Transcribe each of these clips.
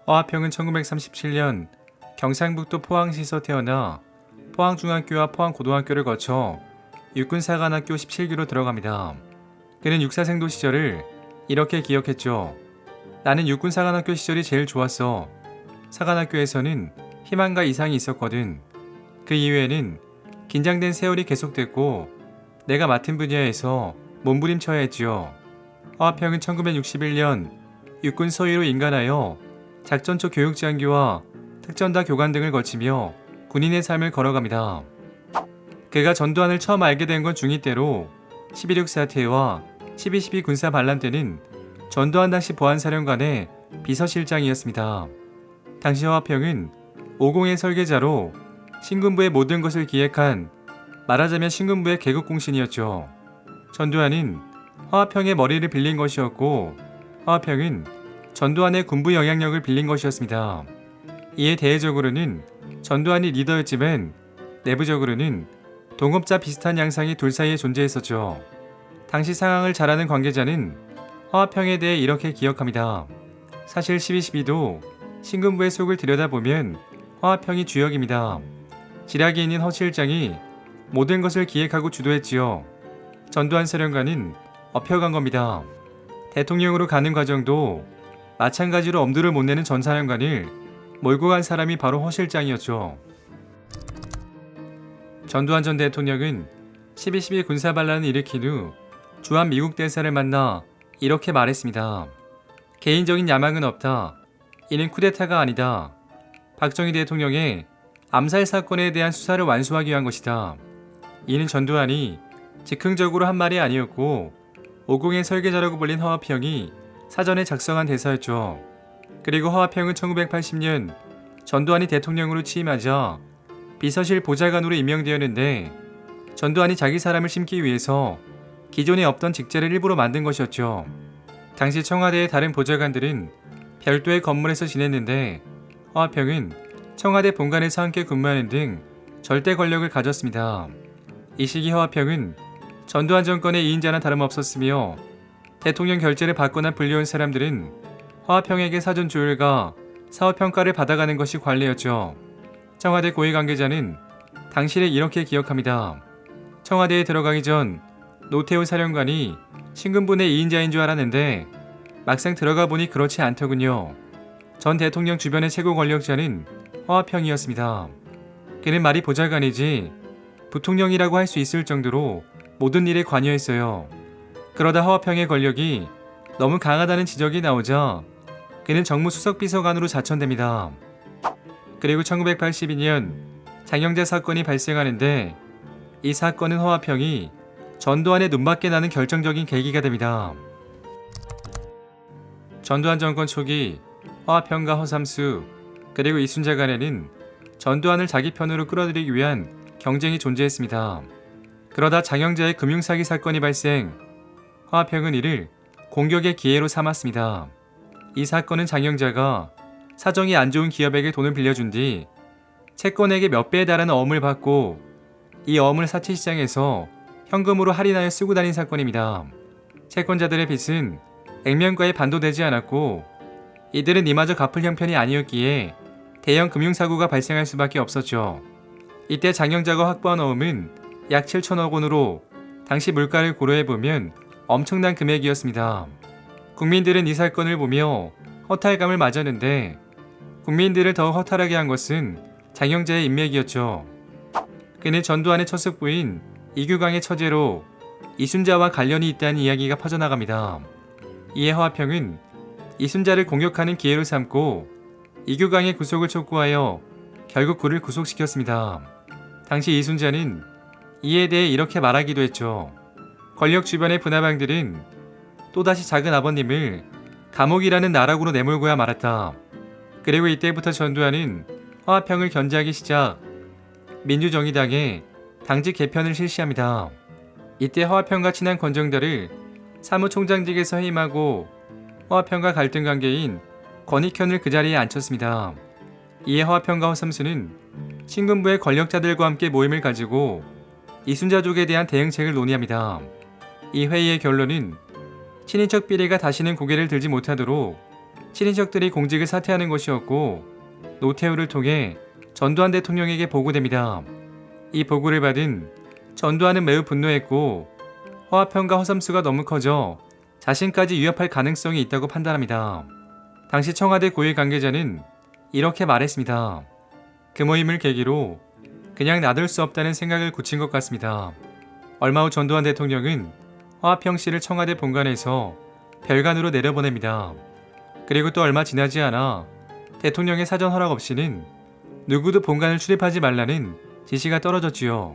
허화평은 1937년 경상북도 포항시에서 태어나 포항중학교와 포항고등학교를 거쳐 육군사관학교 17기로 들어갑니다. 그는 육사생도 시절을 이렇게 기억했죠. 나는 육군사관학교 시절이 제일 좋았어. 사관학교에서는 희망과 이상이 있었거든. 그 이후에는 긴장된 세월이 계속됐고 내가 맡은 분야에서 몸부림쳐야 했지요. 허화평은 1961년 육군 소위로 인간하여 작전초 교육장교와 특전다 교관 등을 거치며 군인의 삶을 걸어갑니다. 그가 전두환을 처음 알게 된 건 중2 때로 12.6 사태와 12.12 군사 반란 때는 전두환 당시 보안사령관의 비서실장이었습니다. 당시 허화평은 5공의 설계자로 신군부의 모든 것을 기획한 말하자면 신군부의 개국공신이었죠. 전두환은 허화평의 머리를 빌린 것이었고 허화평은 전두환의 군부 영향력을 빌린 것이었습니다. 이에 대외적으로는 전두환이 리더였지만 내부적으로는 동업자 비슷한 양상이 둘 사이에 존재했었죠. 당시 상황을 잘 아는 관계자는 허화평에 대해 이렇게 기억합니다. 사실 12.12도 신군부의 속을 들여다보면 허화평이 주역입니다. 지략이 있는 허 실장이 모든 것을 기획하고 주도했지요. 전두환 사령관은 업혀간 겁니다. 대통령으로 가는 과정도 마찬가지로 엄두를 못 내는 전 사령관을 몰고 간 사람이 바로 허 실장이었죠. 전두환 전 대통령은 12.12 군사반란을 일으킨 후 주한 미국 대사를 만나 이렇게 말했습니다. 개인적인 야망은 없다. 이는 쿠데타가 아니다. 박정희 대통령의 암살 사건에 대한 수사를 완수하기 위한 것이다. 이는 전두환이 즉흥적으로 한 말이 아니었고 5공의 설계자라고 불린 허화평이 사전에 작성한 대사였죠. 그리고 허화평은 1980년 전두환이 대통령으로 취임하자 비서실 보좌관으로 임명되었는데 전두환이 자기 사람을 심기 위해서 기존에 없던 직제를 일부러 만든 것이었죠. 당시 청와대의 다른 보좌관들은 별도의 건물에서 지냈는데 허화평은 청와대 본관에서 함께 근무하는 등 절대 권력을 가졌습니다. 이 시기 허화평은 전두환 정권의 2인자나 다름없었으며 대통령 결재를 받거나 불려온 사람들은 허화평에게 사전 조율과 사후평가를 받아가는 것이 관례였죠. 청와대 고위 관계자는 당시를 이렇게 기억합니다. 청와대에 들어가기 전 노태우 사령관이 신군부 내 2인자인 줄 알았는데 막상 들어가 보니 그렇지 않더군요. 전 대통령 주변의 최고 권력자는 허화평이었습니다. 그는 말이 보좌관이지 부통령이라고 할 수 있을 정도로 모든 일에 관여했어요. 그러다 허화평의 권력이 너무 강하다는 지적이 나오자 그는 정무수석 비서관으로 자천됩니다. 그리고 1982년 장영자 사건이 발생하는데 이 사건은 허화평이 전두환의 눈밖에 나는 결정적인 계기가 됩니다. 전두환 정권 초기 허화평과 허삼수 그리고 이순자 간에는 전두환을 자기 편으로 끌어들이기 위한 경쟁이 존재했습니다. 그러다 장영자의 금융사기 사건이 발생, 허화평은 이를 공격의 기회로 삼았습니다. 이 사건은 장영자가 사정이 안 좋은 기업에게 돈을 빌려준 뒤 채권액의 몇 배에 달하는 어음을 받고 이 어음을 사채시장에서 현금으로 할인하여 쓰고 다닌 사건입니다. 채권자들의 빚은 액면가에 반도되지 않았고 이들은 이마저 갚을 형편이 아니었기에 대형 금융사고가 발생할 수밖에 없었죠. 이때 장영자가 확보한 어음은 약 7천억 원으로 당시 물가를 고려해보면 엄청난 금액이었습니다. 국민들은 이 사건을 보며 허탈감을 맞았는데 국민들을 더욱 허탈하게 한 것은 장영자의 인맥이었죠. 그는 전두환의 처숙부인 이규광의 처제로 이순자와 관련이 있다는 이야기가 퍼져나갑니다. 이에 허화평은 이순자를 공격하는 기회로 삼고 이규광의 구속을 촉구하여 결국 그를 구속시켰습니다. 당시 이순자는 이에 대해 이렇게 말하기도 했죠. 권력 주변의 분화방들은 또다시 작은 아버님을 감옥이라는 나락으로 내몰고야 말았다. 그리고 이때부터 전두환은 허화평을 견제하기 시작 민주정의당의 당직 개편을 실시합니다. 이때 허화평과 친한 권정달을 사무총장직에서 해임하고 허화평과 갈등 관계인 권익현을 그 자리에 앉혔습니다. 이에 허화평과 허삼수는 신군부의 권력자들과 함께 모임을 가지고 이순자족에 대한 대응책을 논의합니다. 이 회의의 결론은 친인척 비리가 다시는 고개를 들지 못하도록 친인척들이 공직을 사퇴하는 것이었고 노태우를 통해 전두환 대통령에게 보고됩니다. 이 보고를 받은 전두환은 매우 분노했고 화평과 허삼수가 너무 커져 자신까지 위협할 가능성이 있다고 판단합니다. 당시 청와대 고위 관계자는 이렇게 말했습니다. 그 모임을 계기로 그냥 놔둘 수 없다는 생각을 굳힌 것 같습니다. 얼마 후 전두환 대통령은 화평 씨를 청와대 본관에서 별관으로 내려보냅니다. 그리고 또 얼마 지나지 않아 대통령의 사전 허락 없이는 누구도 본관을 출입하지 말라는 지시가 떨어졌지요.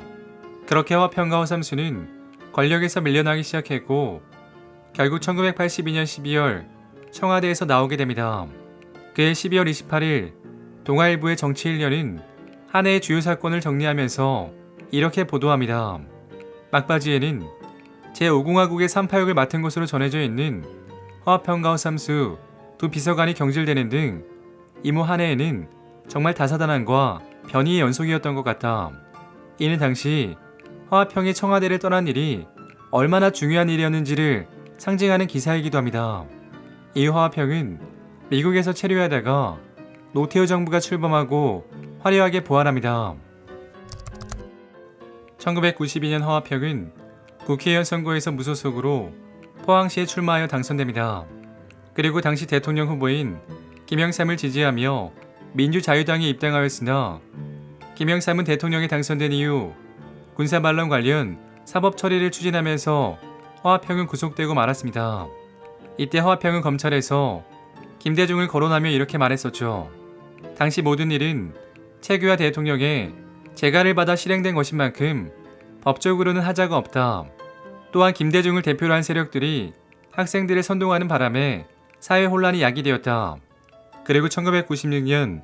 그렇게 화평과 허삼수는 권력에서 밀려나기 시작했고 결국 1982년 12월 청와대에서 나오게 됩니다. 그해 12월 28일 동아일보의 정치 1년은 한 해의 주요 사건을 정리하면서 이렇게 보도합니다. 막바지에는 제5공화국의 3파역을 맡은 것으로 전해져 있는 화평과 허삼수 두 비서관이 경질되는 등 이후 한 해에는 정말 다사다난과 변이의 연속이었던 것 같다. 이는 당시 화평이 청와대를 떠난 일이 얼마나 중요한 일이었는지를 상징하는 기사이기도 합니다. 이후 화평은 미국에서 체류하다가 노태우 정부가 출범하고 화려하게 부활합니다. 1992년 화평은 국회의원 선거에서 무소속으로 포항시에 출마하여 당선됩니다. 그리고 당시 대통령 후보인 김영삼을 지지하며 민주자유당에 입당하였으나 김영삼은 대통령에 당선된 이후 군사반론 관련 사법 처리를 추진하면서 화평은 구속되고 말았습니다. 이때 화평은 검찰에서 김대중을 거론하며 이렇게 말했었죠. 당시 모든 일은 최규하 대통령의 재가를 받아 실행된 것인 만큼 법적으로는 하자가 없다. 또한 김대중을 대표로 한 세력들이 학생들을 선동하는 바람에 사회 혼란이 야기되었다. 그리고 1996년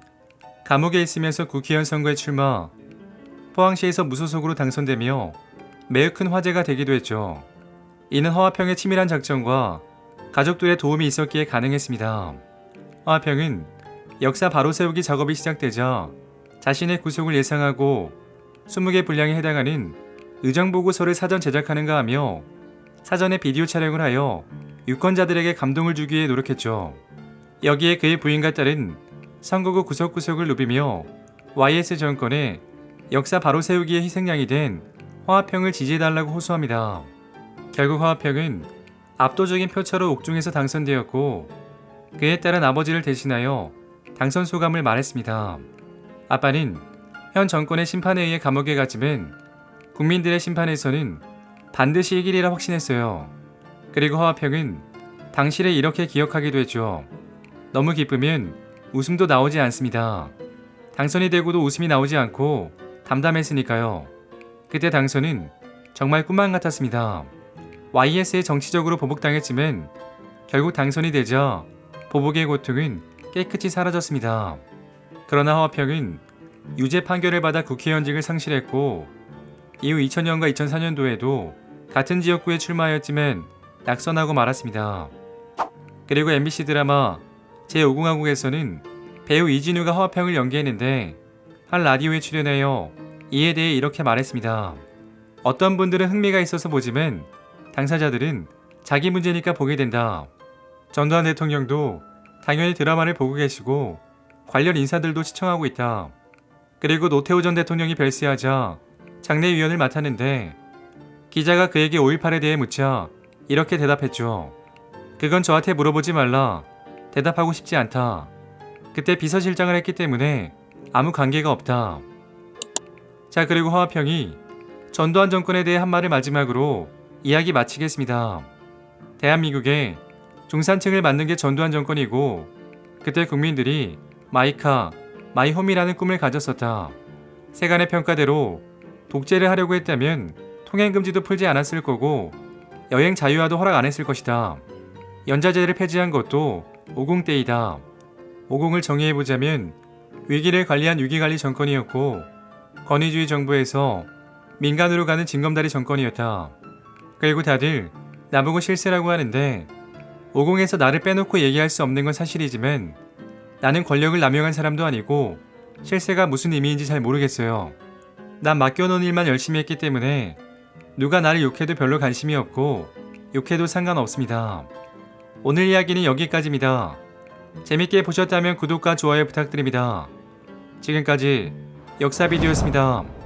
감옥에 있으면서 국회의원 선거에 출마, 포항시에서 무소속으로 당선되며 매우 큰 화제가 되기도 했죠. 이는 화평의 치밀한 작전과 가족들의 도움이 있었기에 가능했습니다. 화평은 역사 바로 세우기 작업이 시작되자 자신의 구속을 예상하고 20개 분량에 해당하는 의정보고서를 사전 제작하는가 하며 사전에 비디오 촬영을 하여 유권자들에게 감동을 주기 위해 노력했죠. 여기에 그의 부인과 딸은 선거구 구석구석을 누비며 YS 정권의 역사 바로 세우기에 희생양이 된 화평을 지지해달라고 호소합니다. 결국 화평은 압도적인 표차로 옥중에서 당선되었고 그에 따른 아버지를 대신하여 당선 소감을 말했습니다. 아빠는 현 정권의 심판에 의해 감옥에 갔지만 국민들의 심판에서는 반드시 이기리라 확신했어요. 그리고 화평은 당시를 이렇게 기억하기도 했죠. 너무 기쁘면 웃음도 나오지 않습니다. 당선이 되고도 웃음이 나오지 않고 담담했으니까요. 그때 당선은 정말 꿈만 같았습니다. YS에 정치적으로 보복당했지만 결국 당선이 되자 보복의 고통은 깨끗이 사라졌습니다. 그러나 화평은 유죄 판결을 받아 국회의원직을 상실했고 이후 2000년과 2004년도에도 같은 지역구에 출마하였지만 낙선하고 말았습니다. 그리고 MBC 드라마 제5공화국에서는 배우 이진우가 화평을 연기했는데 한 라디오에 출연하여 이에 대해 이렇게 말했습니다. 어떤 분들은 흥미가 있어서 보지만 당사자들은 자기 문제니까 보게 된다. 전두환 대통령도 당연히 드라마를 보고 계시고 관련 인사들도 시청하고 있다. 그리고 노태우 전 대통령이 별세하자 장례위원을 맡았는데 기자가 그에게 5.18에 대해 묻자 이렇게 대답했죠. 그건 저한테 물어보지 말라. 대답하고 싶지 않다. 그때 비서실장을 했기 때문에 아무 관계가 없다. 자, 그리고 화평이 전두환 정권에 대해 한 말을 마지막으로 이야기 마치겠습니다. 대한민국에 중산층을 만든 게 전두환 정권이고 그때 국민들이 마이카, 마이홈이라는 꿈을 가졌었다. 세간의 평가대로 독재를 하려고 했다면 통행금지도 풀지 않았을 거고 여행 자유화도 허락 안 했을 것이다. 연자제를 폐지한 것도 50 때이다. 50을 정의해보자면 위기를 관리한 위기관리 정권이었고 권위주의 정부에서 민간으로 가는 징검다리 정권이었다. 그리고 다들 나보고 실세라고 하는데 50에서 나를 빼놓고 얘기할 수 없는 건 사실이지만 나는 권력을 남용한 사람도 아니고 실세가 무슨 의미인지 잘 모르겠어요. 난 맡겨놓은 일만 열심히 했기 때문에 누가 나를 욕해도 별로 관심이 없고 욕해도 상관없습니다. 오늘 이야기는 여기까지입니다. 재밌게 보셨다면 구독과 좋아요 부탁드립니다. 지금까지 역사비디오였습니다.